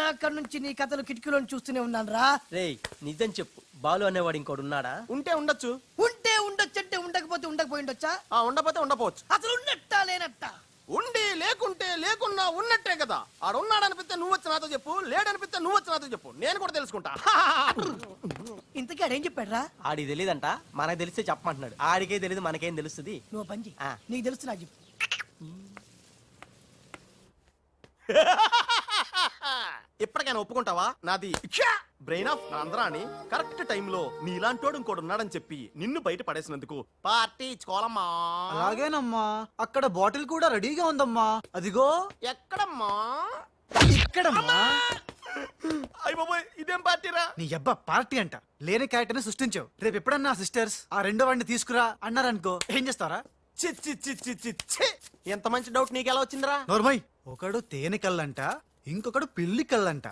ఇందాక నుంచి నీ కథలు కిటికీలో చూస్తూనే ఉన్నాను రా. రేయ్ నిజం చెప్పు, బాలు అనేవాడు ఇంకోడు ఉన్నాడా? ఉంటే ఉండొచ్చు. ఉంటే ఉండొచ్చు అంటే ఉండకపోతే ఉండకపోయి ఉండొచ్చా? ఉండపోతే ఉండపోవచ్చు. అసలు ఉన్నట్టా లేనట్టా? ఉండి లేకుంటే లేకున్నా ఉన్నట్టే కదా. ఆడున్నాడనిపిస్తే నువ్వు వచ్చి నాతో చెప్పు, లేడనిపిస్తే నువ్వు వచ్చి నాతో చెప్పు, నేను కూడా తెలుసుకుంటా. ఇంతకీ ఆడేం చెప్పాడు రా? ఆడికి తెలియదంట, మనకు తెలిస్తే చెప్పమంటున్నాడు. ఆడికే తెలియదు, మనకేం తెలుస్తుంది? నువ్వు పని చెయ్యి. నీకు తెలుసు నాకు చెప్పు. ఇప్పటికైనా ఒప్పుకుంటావా? నాది బ్రెయిన్ ఆఫ్ ఆంధ్రా అని కరెక్ట్ టైంలో నీలాంటోడు ఇంకోటి ఉన్నాడని చెప్పి నిన్ను బయట పడేసినందుకు పార్టీ ఇచ్చుకోవాలమ్మా. అలాగేనమ్మా, అక్కడ బాటిల్ కూడా రెడీగా ఉందమ్మా. అదిగో. ఎక్కడమ్మా? ఇక్కడమ్మా. అయ్య బాబోయ్, ఇదేం పార్టీరా? నీ అబ్బా పార్టీ అంట. లేని క్యారెక్టర్ సృష్టించావు. రేపు ఎప్పుడన్నా సిస్టర్స్ ఆ రెండో వాడిని తీసుకురా అన్నారనుకో, ఏం చేస్తారా? ఎంత మంచి డౌట్ నీకు ఎలా వచ్చిందిరా? నోర్మై, ఒకడు తేనె కళ్ళంట, ఇంకొకడు పిల్లి కళ్ళంట.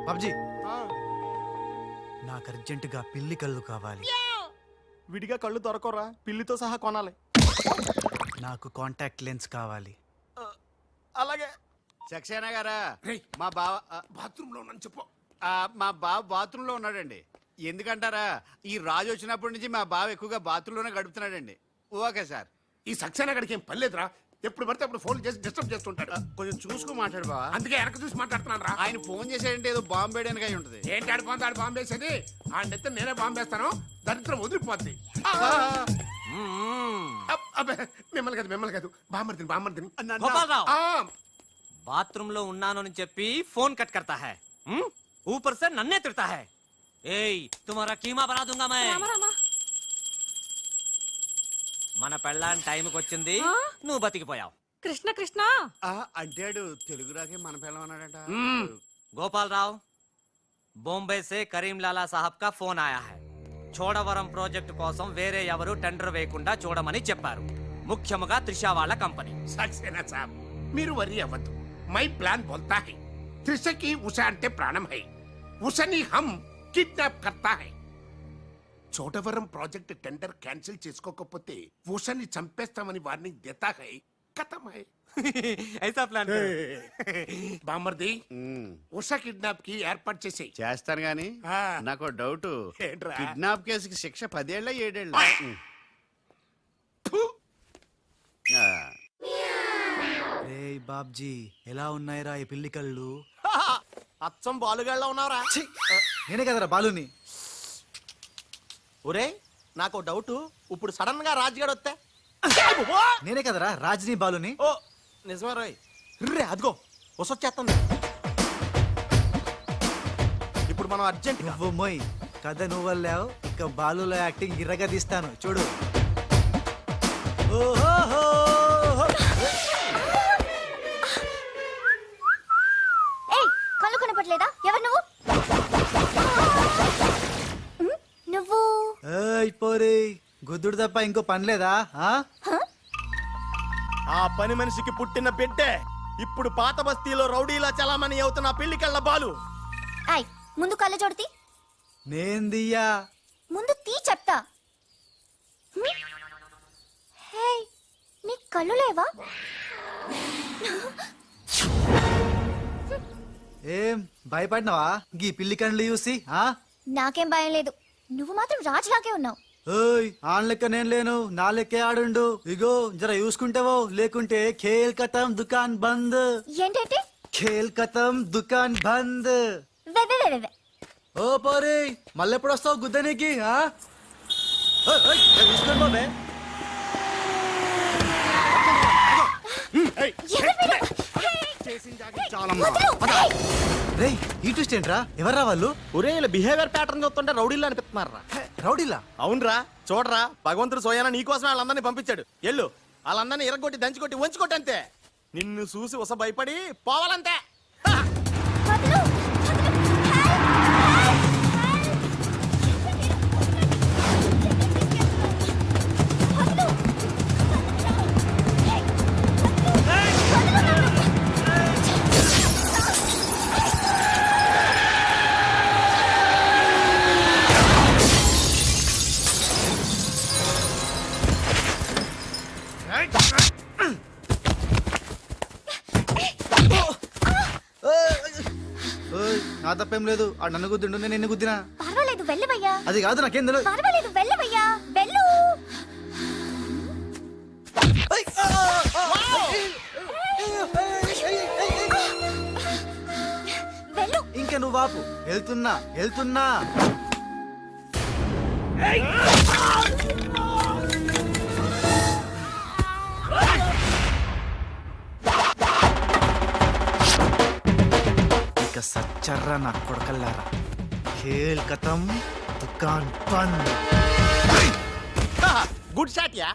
బాబ్జీ, నాకు అర్జెంటుగా పిల్లి కళ్ళు కావాలి. విడిగా కళ్ళు దొరకరా, పిల్లితో సహా కొనాలి. నాకు కాంటాక్ట్ లెన్స్ కావాలి. అలాగే. సక్సేనా గారా, మా బావ బాత్రూమ్ లో ఉన్నాను చెప్పు. మా బావ బాత్రూమ్ లో ఉన్నాడండి. ఎందుకంటారా, ఈ రాజు వచ్చినప్పటి నుంచి మా బావ ఎక్కువగా బాత్రూమ్ లోనే గడుపుతున్నాడండి. Okay sir. ఈ సక్సేనా గడికి ఏం పర్లేదురా, ఎప్పుడు పడితే అప్పుడు ఫోన్ చేసి డిస్టర్బ్ చేస్తుంటాడు. కొంచెం చూసుకో మాట్లాడు బావ. అందుకే వెనక చూసి మాట్లాడుతున్నాను రా. ఆయన ఫోన్ చేసాడంటే ఏదో బాంబు వేయడానికి అయి ఉంటది. ఏంటి ఆడిపోతే ఆడు బాంబేసేది? ఆ నెత్త నేనే బాంబేస్తాను, దరిద్రం వదిలిపోద్ది. మిమ్మల్ని కాదు బామ్మర్దిని. బాత్రూమ్ లో ఉన్నాను అని చెప్పి ఫోన్ కట్ करता है, ऊपर से नन्हे तिरता है. ఏయ్ तुम्हारा कीमा बना दूंगा मैं. మన పెళ్ళాన్ టైంకి వచ్చింది, నువ్వు బతికిపోయావు. కృష్ణ కృష్ణ అంటాడు తెలుగు రాకే మన పిల్ల అన్నాడట. गोपाल राव, बॉम्बे से करीम लाला साहब का फोन आया है. చోడవరం ప్రాజెక్టు కోసం వేరే ఎవరు టెండర్ వేయకుండా చూడమని చెప్పారు, ముఖ్యముగా త్రిషా వాళ్ళ కంపెనీ. సక్సేనా సాబ్, మీరు వరి అవ్వద్దు. మై ప్లాన్ బోల్తా హై. త్రిషకి ఉషా అంటే ప్రాణం హై. ఉషని హమ్ కిడ్నాప్ కర్తా హై. చోడవరం ప్రాజెక్ట్ టెండర్ క్యాన్సిల్ చేసుకోకపోతే ఉషని చంపేస్తామని వార్నింగ్ దేతా హై. ఖతం హై. ఐసా ప్లాన్ బామ్మర్ది, ఉషా కిడ్నాప్ కి ఏర్పాటు చేసి చేస్తాను గాని నాకు డౌట్. ఏంట్రా? కిడ్నాప్ కేసుకి శిక్ష 10 ఏళ్ళ 7 ఏళ్ళ? రేయ్ బాబ్జీ, ఎలా ఉన్నాయిరా ఈ పిల్లి కళ్ళు? అచ్చం బాలుగాళ్ళ ఉన్నావురా. నేనే కదరా బాలుని. ఒరే, నాకు డౌట్. ఇప్పుడు సడన్ గా రాజుగాడు వస్తే? నేనే కదరా రాజనీ బాలుని. ఓ నిజమే రోయ్. రే అదిగో వసొచ్చేస్తుంది. ఇప్పుడు మనం అర్జెంట్ నువ్వు మొయ్, కథ నువ్వు వెళ్ళావు, ఇక బాలులో యాక్టింగ్ గిర్రగా తీస్తాను చూడు. ఓహో, కళ్ళు కనపట్లేదా? ఎవరు నువ్వు? నువ్వు పోరే, గుద్దుడు తప్ప ఇంకో పని లేదా? ఆ పని మనిషికి పుట్టిన బిడ్డే ఇప్పుడు పాత బస్తీలో రౌడీలా చలామణి అవుతున్న పిల్లికళ్ళ బాలు. ఐ ముందు కళ్ళు చూడతి. నేందియ్యా. ముందు తీ చెప్తా. హే, నీ కళ్ళు లేవా? ఏం భయపడినావా గీ పిల్లి కళ్ళు చూసి? నాకేం భయం లేదు. నువ్వు మాత్రం రాజులాగే ఉన్నావు. ఓయ్, ఆన్ లెక్క నేను లేను, నా లెక్కే ఆడుండు. ఇగో జర చూసుకుంటావో, లేకుంటే ఖేల్ ఖతం దుకాన్ బంద్. ఏంటంటే? ఖేల్ ఖతం దుకాన్ బంద్. వె ఓ పోరే, మళ్ళెప్పుడు వస్తావు గుద్దనికి? చూసుకోండి బాబే. రేయ్, ఈ ట్విస్ట్ ఏంట్రా? ఎవర్రా వాళ్ళు? ఒరే, ఇలా బిహేవియర్ ప్యాటర్న్ చూస్తుంటే రౌడీలు అనిపిస్తున్నారా? రౌడీలా? అవునరా, చూడరా, భగవంతుడు సోయానా నీకోసమే వాళ్ళందరినీ పంపించాడు. ఎల్లు, వాళ్ళందరినీ ఇరగొట్టి దంచుకొట్టి వంచుకొట్టి అంతే. నిన్ను చూసి ఉస భయపడి పోవాలంతే. తప్పేం లేదు ఆ నన్ను గుద్దిండు నేను నిన్ను గుద్దినా. పర్వాలేదు వెళ్ళవయ్యా. అది కాదు నాకేం తెలియదు. పర్వాలేదు వెళ్ళవయ్యా. వెళ్ళు. వెళ్ళు. ఇంకా నువ్వు వాపు. వెళ్తున్నా వెళ్తున్నా. ఇక సచ్చర్రా నా కొడకల్లారా. ఖేల్ ఖతం దుకాన్ బంద్. Good shot yeah.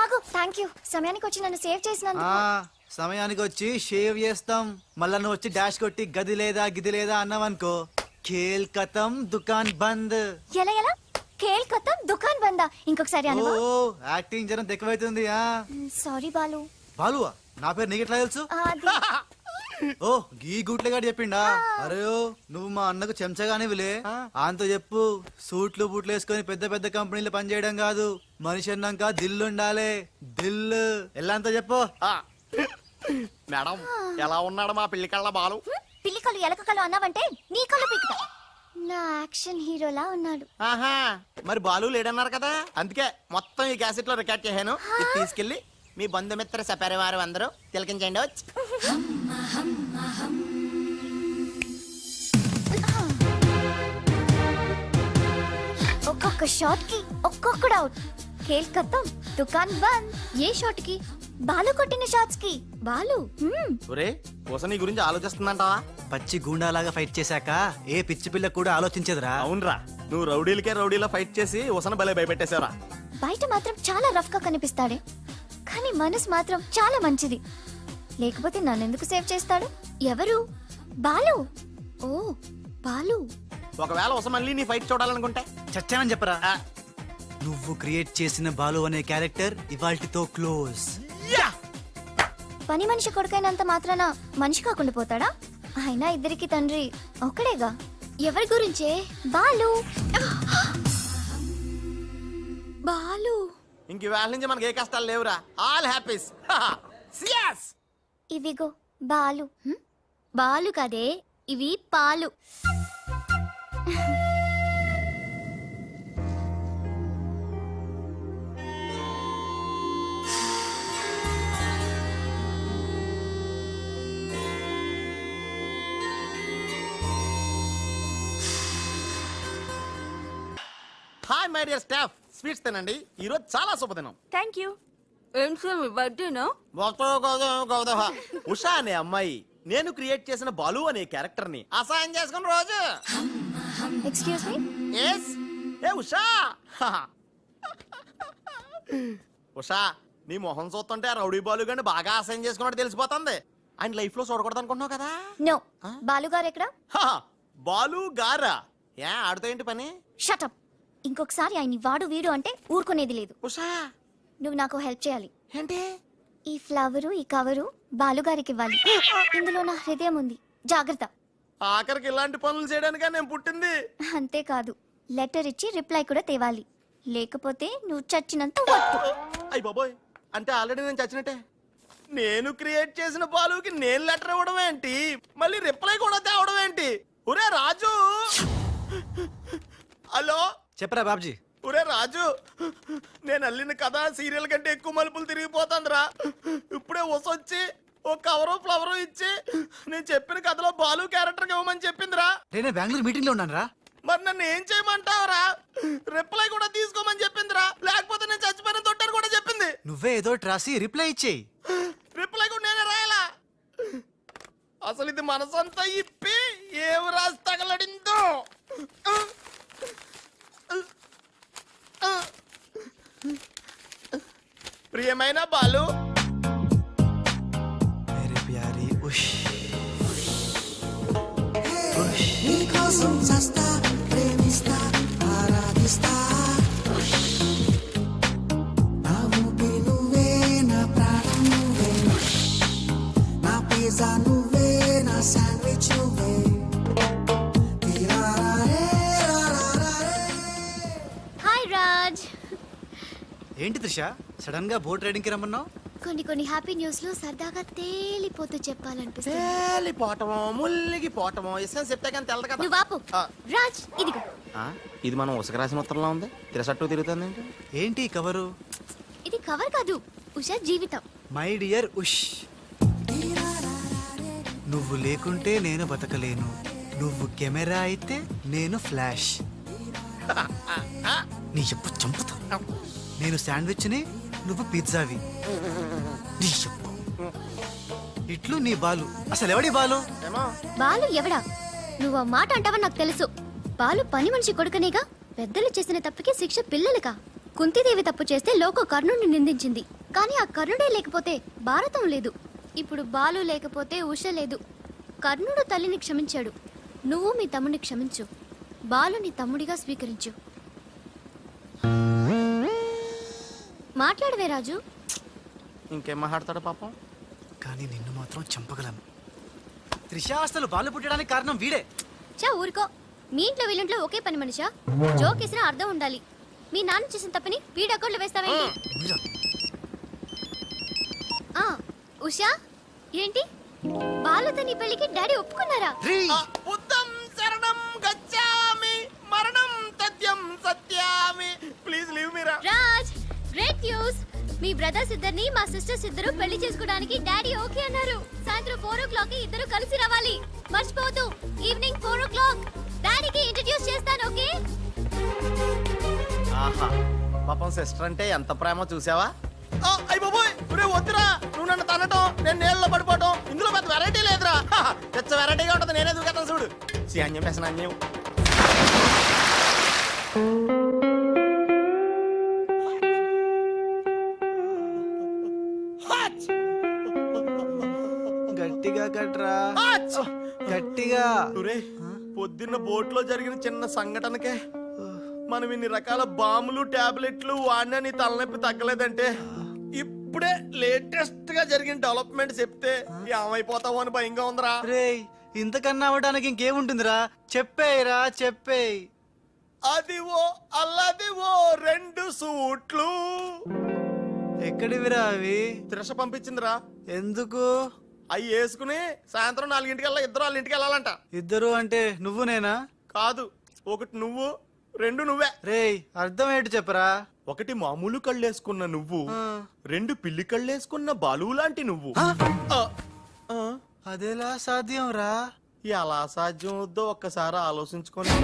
ఆగు. థ్యాంక్ యూ సమయానికి వచ్చి నన్ను సేవ్ చేసినందుకు. సమయానికి వచ్చి షేవ్ చేస్తాం. మళ్ళా నువ్వు వచ్చి డాష్ కొట్టి గది లేదా గిది లేదా అన్నావనుకో ఖేల్ ఖతం దుకాన్ బంద్. ఎలా ఎలా కేల్ కథం దుకాన్ బందా. ఇంకొకసారి ఓ అనవా. యాక్టింగ్ జనం ఎక్కువైతుంది. సారీ బాలు. బాలువా నా పేరు నీకెట్లా తెలుసు? అది ఓ గీ గుట్లగాడు చెప్పిండా? అరే ఓ, నువ్వు మా అన్నకు చెంచగానే విలే. అంత చెప్పు సూట్లు బూట్లు వేసుకొని పెద్ద పెద్ద కంపెనీలు పనిచేయడం కాదు, మనిషి అన్నాక దిల్లు ఉండాలి. దిల్లు ఎలా అంత చెప్పు. మేడం ఎలా ఉన్నాడు మా పిల్లి కళ్ళ బాలు? పిల్లి కళ్ళు ఎలక కళ్ళు అన్నావంటే నీ కళ్ళు పీకుతా. నా యాక్షన్ హీరోలా ఉన్నాడు. ఆహా మరి బాలు లేడన్నారు కదా, అందుకే మొత్తం ఈ క్యాసెట్ లో రికార్డ్ చేశాను. ఇది తీసుకెళ్లి మీ బంధుమిత్ర సపరివారు అందరూ తిలకించండి. వచ్చి ఒక్కొక్క షాట్ కి ఒక్కొక్కడు అవుట్. ఖేల్ ఖతం దుకాన్ బంద్. ఏ షాట్ కి? బాలు కొట్టిన షాట్స్ కి బాలు. ఒరే నీ గురించి ఆలోచిస్తుందంటావా? పచ్చి గూండాలాగా ఫైట్ చేశాక ఏ పిచ్చి పిల్ల కూడా ఆలోచించదురా. అవునరా, నువ్వు రౌడీలకే రౌడీలో ఫైట్ చేసి ఉసన భలే భయపెట్టేశారా. బయట మాత్రం చాలా రఫ్ గా కనిపిస్తాడే, కానీ మనసు మాత్రం చాలా మంచిది. లేకపోతే నన్నెందుకు సేవ్ చేస్తాడు? ఎవరు? బాలు. ఓ బాలు. ఒకవేళ ఉస మళ్ళీ నీ ఫైట్ చూడాలనుకుంటే చచ్చానని చెప్పరా. ఆ, నువ్వు క్రియేట్ చేసిన బాలు అనే క్యారెక్టర్ ఇవాల్టితో క్లోజ్. యా! పని మనిషి కొడుకైనంత మాత్రాన మనిషి కాకుండా పోతాడా? అయినా ఇద్దరికి తండ్రి ఒక్కడేగా. ఎవరి గురించే? బాలు. బాలు. ఇంక వేళ నుంచి మనకి ఏ కష్టాలు లేవురా. All happies. ఇవిగో బాలు. బాలు కదే, ఇవి పాలు. Hi my dear staff, sweets తినండి. ఈ రోజు చాలా శుభదినం. Thank you. ఏం సార్ మీ బర్త్డేనా? ఉషా అనే అమ్మాయి నేను క్రియేట్ చేసిన బాలు అనే క్యారెక్టర్ ని అసహాయం చేసుకున్న రోజు. Excuse me. ఎస్ ఏ ఉషా. ఉషా నీ మొహం చూస్తుంటే ఆ రౌడీ బాలు గాని బాగా అసహాయం చేసుకున్నట్టు తెలిసిపోతుంది. ఆయన లైఫ్ లో చూడకూడదు అనుకుంటున్నావు కదా. నో. బాలు గారు ఎక్కడ? బాలు గారా? ఏ ఆడుతో ఏంటి పని? షటప్. ఇంకొకసారి ఆయన వాడు వీడు అంటే ఊరుకునేది లేదు. ఉషా నువ్వు నాకు హెల్ప్ చేయాలి. ఏంటి? ఈ ఫ్లవరు ఈ కవరు బాలుగారికి ఇవ్వాలి. ఇందులో నా హృదయం ఉంది, జాగ్రత్త. ఆఖరికి ఇలాంటి పనులు చేయడానికే నేను పుట్టింది. అంతేకాదు లెటర్ ఇచ్చి రిప్లై కూడా తేవాలి, లేకపోతే నువ్వు చచ్చినంత వట్టు. అయ్య బాబోయ్, అంటే ఆల్రెడీ నేను చచ్చినట్టే. నేను క్రియేట్ చేసిన బాలుకి నేను లెటర్ ఇవ్వడం ఏంటి, మళ్ళీ రిప్లై కూడా తేవడం ఏంటి? ఒరే రాజు. హలో చెప్పరా బాబ్జీ. ఒరే రాజు, నేను అల్లిన కథ సీరియల్ కంటే ఎక్కువ మలుపులు తిరిగిపోతుందిరా. ఇప్పుడే వసొచ్చి ఓ కవరు ఫ్లవరు ఇచ్చి నేను చెప్పిన కథలో బాలు క్యారెక్టర్ ఇవ్వమని చెప్పిందిరా. నేను బెంగళూరు మీటింగ్ లో ఉన్నాను రా. మరి నన్ను ఏం చేయమంటావురా? రిప్లై కూడా తీసుకోమని చెప్పిందిరా, లేకపోతే నేను చచ్చిపోయిన తొట్టని కూడా చెప్పింది. నువ్వే ఏదో రాసి రిప్లై ఇచ్చేయి. రిప్లై కూడా నేనే రాయాలా? మనసంతా ఇప్పి ఏం రాసి తగలడిందో. ప్రియమైన బాలు, మేరే ప్యారీ ఉష్ నీకోసం చస్తా ప్రేమిస్తా ఆరాధిస్తా నా ఊపిరి నువ్వే నా ప్రాణం నువ్వే నా పిజ్జా నువ్వే నా శాండ్విచ్ నువ్వే హాయ్ రాజ్. ఏంటి త్రిష సడన్ గా బోట్ రైడింగ్ కి రమ్మన్నావు? కొన్ని హ్యాపీ న్యూస్ లో సరదాగా తేలిపోతూ చెప్పాలనిపిస్తుంది. తేలిపోవటమో ముల్లిగిపోవటమో ఇష్టం చెప్తే కానీ తెలదు కదా. నువ్వు ఆపు. ఆ. రాజ్ ఇదిగో. ఇది మనం ఉసక రాసిన ఉత్తరంలో ఉంది, తిరసట్టు తిరుగుతుంది. ఏంటి ఈ కవరు? ఇది కవర్ కాదు, ఉషా జీవితం. మై డియర్ ఉష్, నువ్వు లేకుంటే నేను బతకలేను, నువ్వు కెమెరా అయితే నేను ఫ్లాష్. నీ చెప్పు చంపుతా. నేను శాండ్విచ్ని, నువ్వు పిజ్జావి. నీ చెప్పు ఇట్లు నీ బాలు. అసలు ఎవడి బాలు? బాలు ఎవడా? నువ్వు ఆ మాట అంటావని నాకు తెలుసు. బాలు పని మనిషి కొడుకనేగా. పెద్దలు చేసిన తప్పుకి శిక్ష పిల్లలకా? కుంతిదేవి తప్పు చేస్తే లోక కర్ణుడిని నిందించింది, కానీ ఆ కర్ణుడే లేకపోతే భారతం లేదు. ఇప్పుడు బాలు లేకపోతే ఉష లేదు. కర్ణుడు తల్లిని క్షమించాడు, నువ్వు మీ తమ్ముడిని క్షమించు. బాలు నీ తమ్ముడిగా స్వీకరించు. మాట్లాడవే రాజు. ఇంకేం మాట్లాడతాడు పాపం. కానీ నిన్ను మాత్రం చంపగలను. త్రిష అసలు బాలు పుట్టడానికి కారణం వీడే. చా ఊరుకో. మీ ఇంట్లో వీళ్ళింట్లో ఒకే పని మనిషా? జోక్ వేసినా అర్థం ఉండాలి. మీ నాన్న చేసిన తప్పని వీడి అకౌంట్లో వేస్తావేంటి? ఉషా ఏంటి బాలుతో నీ పెళ్లికి డాడీ ఒప్పుకున్నారా? బుద్ధం శరణం గచ్చామి మరణం తథ్యం సత్యామి. ప్లీజ్ లీవ్ మీ రా. Raj, great news. మీ బ్రదర్స్ ఇద్దరిని మా సిస్టర్స్ ఇద్దరు పెళ్లి చేసుకోవడానికి డాడీ ఓకే అన్నారు. సాయంత్రం 4 o'clock కి ఇద్దరు కలిసి రావాలి. మర్చిపోవద్దు, ఈవినింగ్ 4 o'clock. డాడీకి ఇంట్రడ్యూస్ చేస్తాను, ఓకే? ఆహా, పాపం సిస్టర్ అంటే ఎంత ప్రేమో చూసావా? అయ్య బాబోయ్, వద్దురా. నువ్వు నన్ను తనటం, నేను నీళ్ళలో పడిపోవటం, ఇందులో పెద్ద వెరైటీ లేదురా. పెద్ద వెరైటీగా ఉంటుంది. నేనే దూకేస్తాను చూడు. అన్యం వేసిన అన్యం. గట్టిగా కట్రా, గట్టిగా. పొద్దున్న బోట్లో జరిగిన చిన్న సంఘటనకే మనం ఇన్ని రకాల బాంబులు టాబ్లెట్లు వాడినా నీ తలనొప్పి తగ్గలేదంటే, ఇప్పుడే లేటెస్ట్ గా జరిగిన డెవలప్మెంట్ చెప్తే ఏమైపోతావు అని భయంగా ఉందిరా. రేయ్, ఇంతకన్నా అవ్వడానికి ఇంకేముంటుందిరా? చెప్పేయరా, చెప్పేయ్. అదివో అల్లదివో 2 సూట్లు. ఎక్కడివిరా అవి? త్రిష పంపించిందిరా. ఎందుకు? అవి వేసుకుని సాయంత్రం 4 ఇద్దరు వాళ్ళ ఇంటికి వెళ్ళాలంట. ఇద్దరు అంటే నువ్వు నేనా? కాదు, ఒకటి నువ్వు, 2 నువ్వే. రేయ్, అర్థం ఏంటి చెప్పరా? ఒకటి మామూలు కళ్ళేసుకున్న నువ్వు, 2 పిల్లి కళ్ళేసుకున్న బాలు లాంటి నువ్వు. అదెలా సాధ్యం రా? ఎలా సాధ్యం వద్దో ఒక్కసారి ఆలోచించుకొని